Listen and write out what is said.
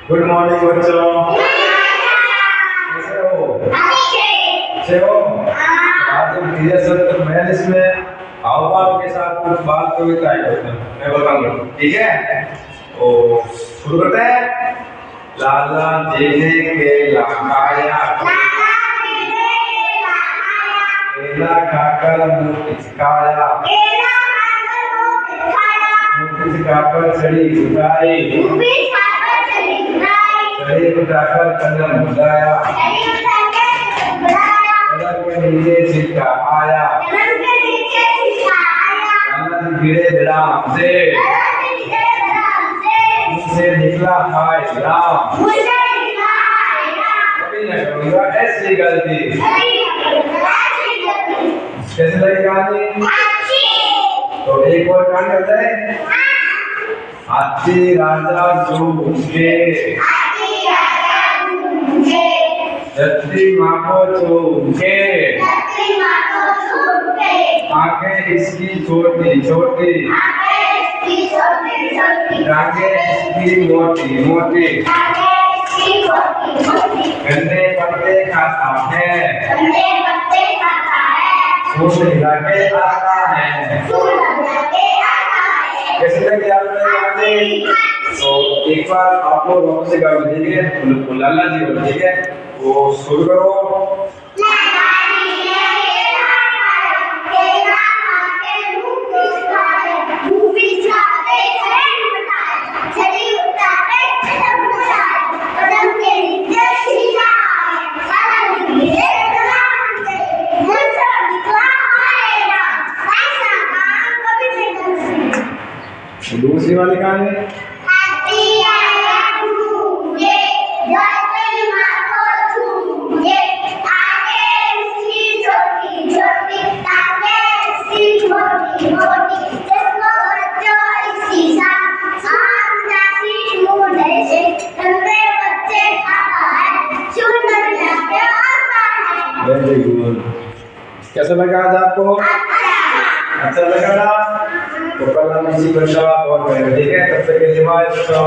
Good morning बच्चों, कैसे हो? अच्छे हो? आज हम धीरे से तो मैं इसमें हाव भाव के साथ कुछ बाल कविताएं करते हैं, मैं बताऊंगा, ठीक है? तो शुरू करते हैं। लाला जीने के लाखाया, केला खाकर मुंह पिचकाया, मुंह पिचकाकर छड़ी उठाई, छड़ी उठाकर कलम उठाया, कलम के नीचे छिटका आया, कलम गिरे धड़ाम से निकला हाय राम। कभी न करूंगा ऐसी गलती। कैसे लगी कहानी? तो एक और कहानी होता है। हाथी राजा झूठे, धरती माँ को चूके, आंखें इसकी छोटी छोटी, टांगे इसकी मोटी मोटी, गन्ने पत्ते खाता है, सूंड हिला के आता है। कैसे लगे आपने? तो एक बार आप लोग वापस से गाओ, ठीक है? लाला जी बोलो, ठीक है? वो शुरू करो। दूसरी वाली कहानी वेरी गुड। कैसा लगा आज आपको? अच्छा लगा ना? तो कल हम इसी पर जवाब और करेंगे, ठीक है? तब तक के लिए बाय बच्चों।